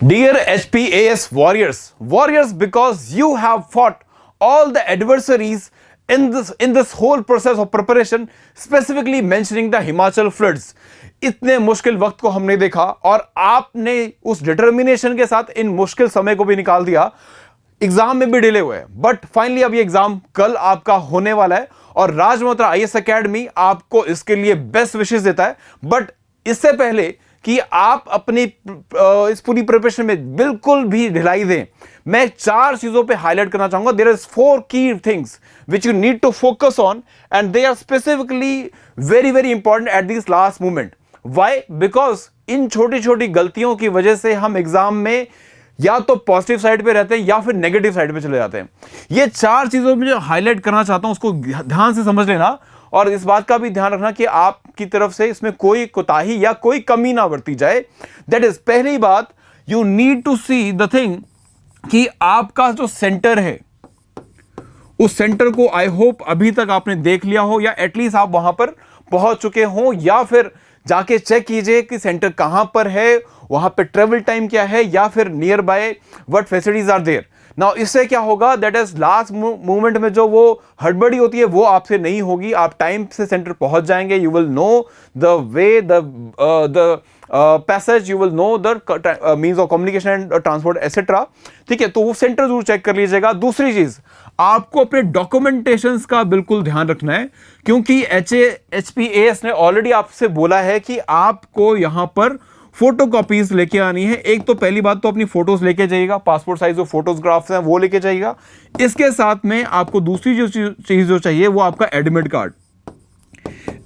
Dear HPAS warriors, because you have fought all the adversaries in this whole process of preparation, specifically mentioning the Himachal floods. इतने मुश्किल वक्त को हमने देखा और आपने उस डिटर्मिनेशन के साथ इन मुश्किल समय को भी निकाल दिया. एग्जाम में भी डिले हुए, बट फाइनली अब ये एग्जाम कल आपका होने वाला है और राज मल्होत्रा IAS अकेडमी आपको इसके लिए बेस्ट विशेष देता है. बट इससे पहले कि आप अपनी इस पूरी प्रिपरेशन में बिल्कुल भी ढिलाई दें, मैं 4 चीजों पे हाईलाइट करना चाहूंगा. There is 4 key things which you need to focus on and they are specifically very very important at this last moment. Why? Because इन छोटी छोटी गलतियों की वजह से हम एग्जाम में या तो पॉजिटिव साइड पे रहते हैं या फिर नेगेटिव साइड पे चले जाते हैं. ये 4 चीजों में जो हाईलाइट करना चाहता हूं उसको ध्यान से समझ लेना और इस बात का भी ध्यान रखना कि आपकी तरफ से इसमें कोई कोताही या कोई कमी ना बरती जाए. दैट इज पहली बात, you need to see the thing कि आपका जो सेंटर है उस सेंटर को आई होप अभी तक आपने देख लिया हो या एटलीस्ट आप वहां पर पहुंच चुके हो या फिर जाके चेक कीजिए कि सेंटर कहां पर है, वहां पे ट्रेवल टाइम क्या है या फिर nearby what facilities are there. Now इससे क्या होगा, दैट इज लास्ट मोमेंट में जो वो हड़बड़ी होती है वो आपसे नहीं होगी. आप टाइम से सेंटर पहुंच जाएंगे. You will know the way, the passage, you will know the means of communication and transport etcetera. ठीक है, तो वो सेंटर जरूर चेक कर लीजिएगा. दूसरी चीज, आपको अपने डॉक्यूमेंटेशंस का बिल्कुल ध्यान रखना है क्योंकि HPAS ने ऑलरेडी आपसे बोला है कि आपको यहां पर फोटो कॉपीज लेके आनी है. एक तो पहली बात तो अपनी फोटोज लेके जाइएगा, पासपोर्ट साइज जो फोटोग्राफ्स हैं वो लेके जाइएगा. इसके साथ में आपको दूसरी जो चीज जो चाहिए वो आपका एडमिट कार्ड.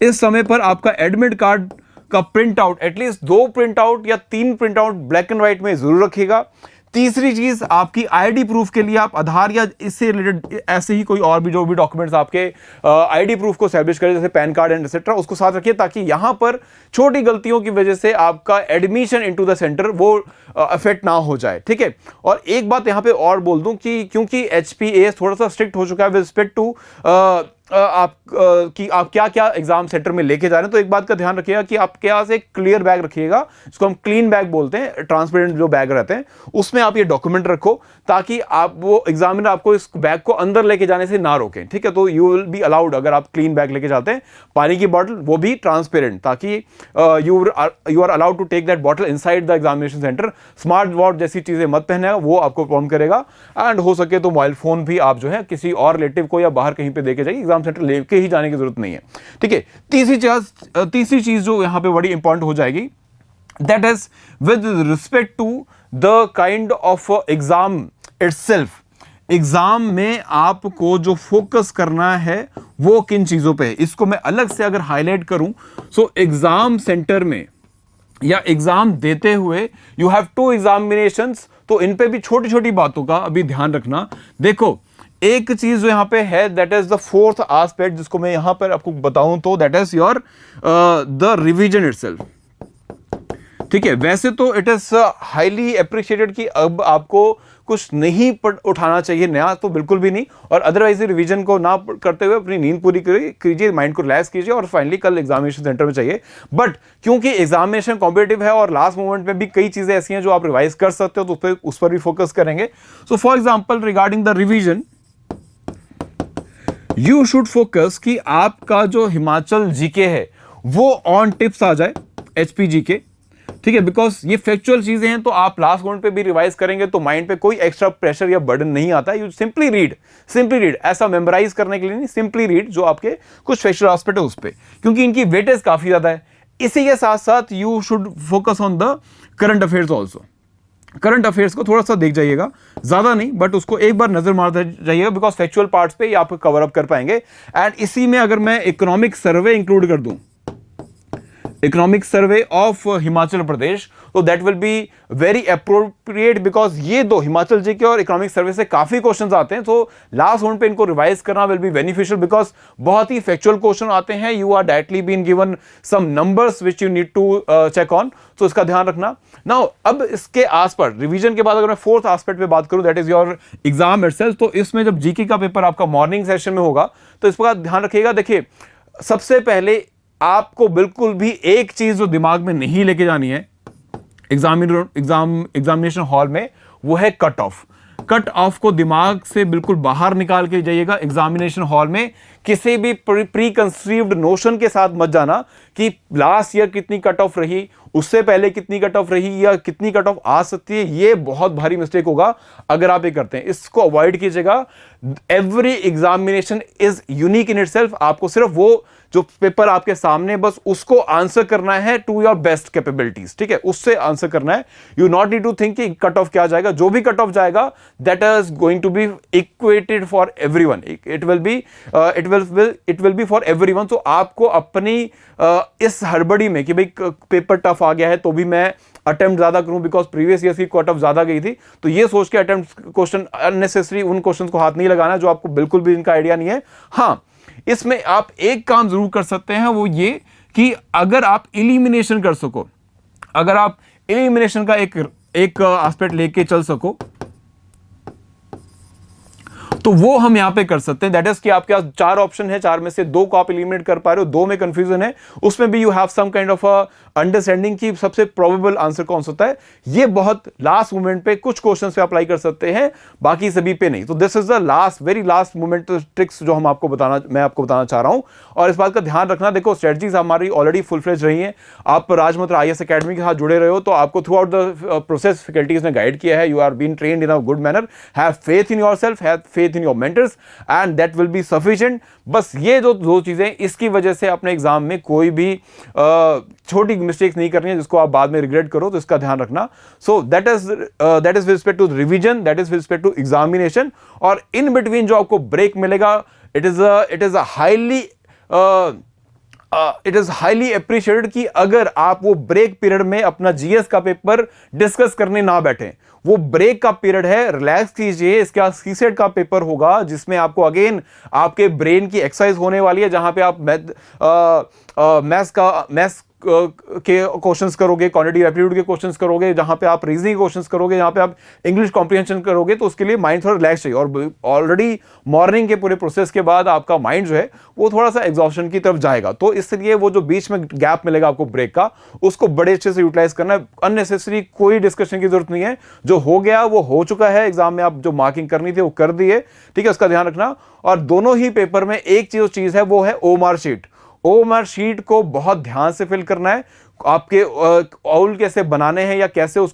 इस समय पर आपका एडमिट कार्ड का print out at least 2 print out या 3 print out black and white में जरूर रखिएगा. तीसरी चीज, आपकी ID प्रूफ के लिए आप आधार या इससे रिलेटेड ऐसे ही कोई और भी जो भी डॉक्यूमेंट्स आपके ID प्रूफ को एस्टैब्लिश करें जैसे पैन कार्ड एंड एटसेट्रा, उसको साथ रखिए ताकि यहां पर छोटी गलतियों की वजह से आपका एडमिशन इनटू द सेंटर वो अफेक्ट ना हो जाए. ठीक है, और एक बात यहां पे और बोल दूं कि क्योंकि HPAS थोड़ा सा स्ट्रिक्ट हो चुका है विद रिस्पेक्ट टू आप क्या क्या एग्जाम सेंटर में लेके जा रहे हैं, तो एक बात का ध्यान रखिएगा कि आपके पास एक क्लियर बैग रखिएगा, जिसको हम क्लीन बैग बोलते हैं, ट्रांसपेरेंट जो बैग रहते हैं उसमें आप ये डॉक्यूमेंट रखो ताकि आप वो एग्जामिनर आपको इस बैग को अंदर लेके जाने से ना रोकें. ठीक है, तो यू विल बी अलाउड अगर आप क्लीन बैग लेके जाते हैं. पानी की बॉटल वो भी ट्रांसपेरेंट ताकि you are allowed to take that bottle inside the examination centre. Smart watch जैसी चीजें मत पहने, वो आपको प्रॉब्लम करेगा. एंड हो सके तो मोबाइल फोन भी आप जो है किसी और रिलेटिव को या बाहर कहीं पे देके जाइए, सेंटर लेके ही जाने की जरूरत नहीं है. ठीक है, तीसरी चीज जो यहां पे बड़ी इंपॉर्टेंट हो जाएगी, that is with respect to the kind of exam itself. Exam में आपको जो फोकस करना है वो किन चीजों पे है, इसको मैं अलग से अगर हाईलाइट करूं, सो एग्जाम सेंटर में या एग्जाम देते हुए यू हैव 2 एग्जामिनेशंस, तो इन पे भी छोटी छोटी बातों का अभी ध्यान रखना. देखो, एक चीज जो यहां पे है that is the 4th aspect जिसको मैं यहां पर आपको बताऊं तो that is your the revision itself. ठीक है, वैसे तो इट इज हाईली अप्रिशिएटेड कि अब आपको कुछ नहीं उठाना चाहिए नया, तो बिल्कुल भी नहीं, और अदरवाइज रिवीजन को ना करते हुए अपनी नींद पूरी कीजिए, माइंड को रिलैक्स कीजिए और फाइनली कल एग्जामिनेशन सेंटर में चाहिए. बट क्योंकि एग्जामिनेशन कॉम्पिटिटिव है और लास्ट मोमेंट में भी कई चीजें ऐसी हैं जो आप रिवाइज कर सकते हो, तो उस पर भी फोकस करेंगे. So for example regarding the revision, you should focus कि आपका जो हिमाचल जीके है वो ऑन टिप्स आ जाए, HPG के. ठीक है, बिकॉज ये फैक्चुअल चीजें हैं तो आप लास्ट मोमेंट पे भी रिवाइज करेंगे तो माइंड पे कोई एक्स्ट्रा प्रेशर या बर्डन नहीं आता. यू सिंपली रीड, ऐसा मेमोराइज करने के लिए नहीं, सिंपली रीड जो आपके कुछ फैक्चुअल एस्पेक्ट है उस पे, क्योंकि इनकी वेटेज काफी ज्यादा है. इसी के साथ साथ you should focus on the current affairs also. Current affairs को थोड़ा सा देख जाइएगा, ज्यादा नहीं बट उसको एक बार नजर मारते जाइएगा बिकॉज फैक्चुअल पार्ट्स पे आप कवर अप कर पाएंगे. एंड इसी में अगर मैं इकोनॉमिक सर्वे इंक्लूड कर दूं, economic survey of Himachal Pradesh, तो that will be very appropriate because ये दो हिमाचल जीके और इकोनॉमिक सर्वे से काफी क्वेश्चंस आते हैं. तो लास्ट मोमेंट पे इनको रिवाइज करना विल बी बेनिफिशियल बिकॉज बहुत ही फैक्चुअल क्वेश्चन आते हैं. You are directly been given some numbers which you need to check on, तो इसका ध्यान रखना. नाउ अब इसके आस पर रिवीजन के बाद अगर मैं 4th एस्पेक्ट पे बात करूं that is your exam itself, तो इसमें जब जीके का पेपर आपका मॉर्निंग सेशन में होगा तो इस पर ध्यान रखिएगा. देखिए, सबसे पहले आपको बिल्कुल भी एक चीज जो दिमाग में नहीं लेके जानी है, एग्जामिनेशन हॉल में, वो है कट ऑफ। कट ऑफ को दिमाग से बिल्कुल बाहर निकाल के जाइएगा। एग्जामिनेशन हॉल में किसी भी प्री कंसीव्ड नोशन के साथ मत जाना कि लास्ट ईयर कितनी कट ऑफ रही, उससे पहले कितनी कट ऑफ रही, या कितनी कट ऑफ आ सकती है। ये बहुत भारी मिस्टेक होगा अगर आप ये करते हैं। इसको अवॉइड कीजिएगा। Every examination is unique in itself. आपको सिर्फ वो जो पेपर आपके सामने बस उसको आंसर करना है टू योर बेस्ट कैपेबिलिटीज, ठीक है, उससे आंसर करना है। You not need to think कि कट ऑफ क्या जाएगा। जो भी कट ऑफ जाएगा that is going to be equated for everyone. It will be for everyone. तो आपको अपनी इस हड़बड़ी में कि भाई पेपर टफ आ गया है तो भी मैं अटेम्प्ट ज्यादा करूं बिकॉज प्रीवियस ईयर की कट ऑफ ज्यादा गई थी, तो ये सोच के अटेम्प्ट क्वेश्चन अननेसेसरी उन क्वेश्चन को हाथ नहीं लगाना जो आपको बिल्कुल भी इनका आइडिया नहीं है। हाँ, इसमें आप एक काम जरूर कर सकते हैं, वो ये कि अगर आप एलिमिनेशन कर सको, अगर आप एलिमिनेशन का एक एस्पेक्ट लेके चल सको तो वो हम यहां पे कर सकते हैं। दैट इज कि आपके पास 4 ऑप्शन है, 4 में से 2 को आप एलिमिनेट कर पा रहे हो, 2 में कंफ्यूजन है, उसमें भी you have some kind of understanding की सबसे प्रोबेबल आंसर कौन सा होता है। ये बहुत लास्ट मोमेंट पे कुछ क्वेश्चंस पे अप्लाई कर सकते हैं, बाकी सभी पे नहीं। तो this is the last very last moment tricks जो मैं आपको बताना चाह रहा हूं। और इस बात का ध्यान रखना, देखो स्ट्रेटजीज हमारी ऑलरेडी फुल फ्लेज रही हैं। आप राजमंत्र IAS अकेडमी के साथ जुड़े रहे हो तो आपको throughout the process faculties ने गाइड किया है। You are being trained in a good manner. Have faith in yourself, have faith in your mentors and that will be sufficient. बस ये जो 2 चीजें, इसकी वजह से अपने एग्जाम में कोई भी छोटी मिस्टेक्स नहीं करनी है जिसको आप बाद में रिग्रेट करो, तो इसका ध्यान रखना। So that is with respect to revision, that is with respect to examination. और इन बिटवीन जो आपको ब्रेक मिलेगा, इट इज हाईली अप्रिशिएटेड कि अगर आप वो ब्रेक पीरियड में अपना GS का पेपर डिस्कस करने ना बैठे। वो ब्रेक का पीरियड है, रिलैक्स कीजिए। इसके बाद CSET का पेपर होगा जिसमें आपको अगेन आपके ब्रेन की एक्सरसाइज होने वाली है, जहां पे आप मैथ्स के क्वेश्चंस करोगे, क्वांटिटेटिव एप्टीट्यूड के क्वेश्चंस करोगे, जहां पे आप रीजनिंग क्वेश्चंस करोगे, जहां पे आप इंग्लिश कॉम्प्रिहेंशन करोगे। तो उसके लिए माइंड थोड़ा रिलैक्स चाहिए। और ऑलरेडी मॉर्निंग के पूरे प्रोसेस के बाद आपका माइंड जो है वो थोड़ा सा एग्जॉस्शन की तरफ जाएगा। तो इसलिए वो जो बीच में गैप मिलेगा आपको ब्रेक का, उसको बड़े अच्छे से यूटिलाइज करना है। अननेसेसरी कोई डिस्कशन की जरूरत नहीं है। जो हो गया वो हो चुका है। एग्जाम में आप जो मार्किंग करनी थी वो कर दी है, ठीक है, उसका ध्यान रखना। और दोनों ही पेपर में एक चीज है, वो है OMR शीट। OMR शीट को बहुत ध्यान से फिल करना है। आपके आउल कैसे बनाने हैं या कैसे उस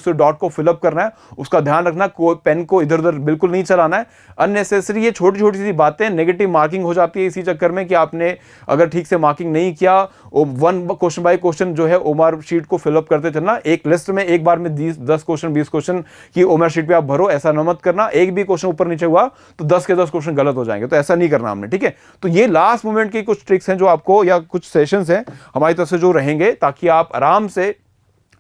डॉट को फिलअप करना है, उसका ध्यान रखना। पेन को इधर उधर बिल्कुल नहीं चलाना है। अननेसेसरी ये छोटी छोटी सी बातें नेगेटिव मार्किंग हो जाती है इसी चक्कर में कि आपने अगर ठीक से मार्किंग नहीं किया। 1 क्वेश्चन बाय क्वेश्चन जो है OMR शीट को फिलअप करते चलना। एक लिस्ट में एक बार में 10 क्वेश्चन 20 क्वेश्चन की OMR शीट पे आप भरो, ऐसा न मत करना। एक भी क्वेश्चन ऊपर नीचे हुआ तो 10 के 10 क्वेश्चन गलत हो जाएंगे, तो ऐसा नहीं करना हमने, ठीक है। तो ये लास्ट मोमेंट की कुछ ट्रिक्स हैं जो आपको, या कुछ सेशंस हैं हमारी तरफ से जो रहेंगे, ताकि आप आराम से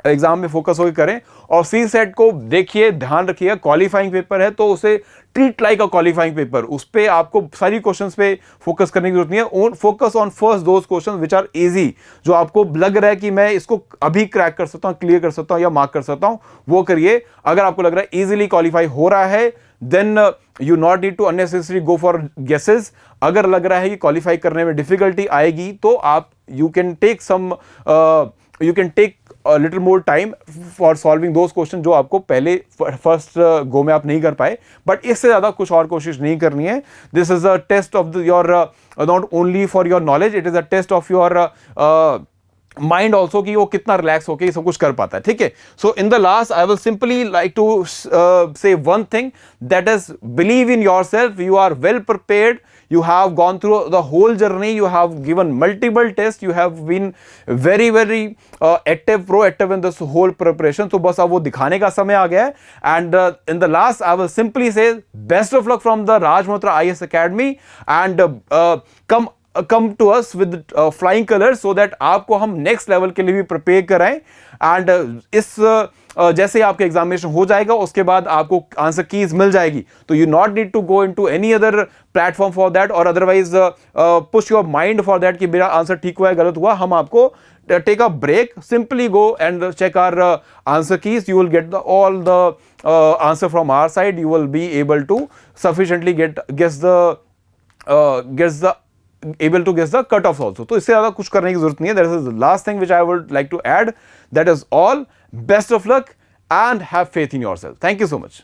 एग्जाम में फोकस होकर करें। और CSET को देखिए, ध्यान रखिएगा, क्वालिफाइंग पेपर है तो उसे treat like a qualifying paper. उस पे आपको सारी क्वेश्चंस पे फोकस करने की जरूरत नहीं है। Focus on first those questions which are easy, जो आपको लग रहा है कि मैं इसको अभी क्रैक कर सकता हूं, क्लियर कर सकता हूं या मार्क कर सकता हूं, वो करिए। अगर आपको लग रहा है इजीली क्वालिफाई हो रहा है, then you not need to unnecessary go for guesses. अगर लग रहा है कि क्वालिफाई करने में डिफिकल्टी आएगी तो आप you can take a little more time for solving those questions जो आपको पहले फर्स्ट गो में आप नहीं कर पाए। बट इससे ज्यादा कुछ और कोशिश नहीं करनी है। This is a test of your, not only for your knowledge, it is a test of your mind also कि वो कितना रिलैक्स होकर ये सब कुछ कर पाता है, ठीक है। So in the last I will simply like to say one thing, that is believe in yourself. You are well prepared, you have gone through the whole journey, you have given multiple tests, you have been very proactive in this whole preparation. So बस अब वो दिखाने का समय आ गया है। And in the last I will simply say best of luck from the Raj Malhotra IAS Academy, and come to us with flying colors so that आपको हम next level के लिए भी प्रिपेयर कराएं। एंड इस जैसे आपके एग्जामिनेशन हो जाएगा उसके बाद आपको आंसर कीज मिल जाएगी, तो you not need to go into any other platform for that, और otherwise push your mind for that कि मेरा आंसर ठीक हुआ है गलत हुआ। हम आपको take a break, simply go and check our answer keys. You will get all the answer from our side. You will be able to sufficiently guess the able to guess the cutoffs also. तो इससे ज़्यादा कुछ करने की जरूरत नहीं है. That is the last thing which I would like to add. That is all. Best of luck and have faith in yourself. Thank you so much.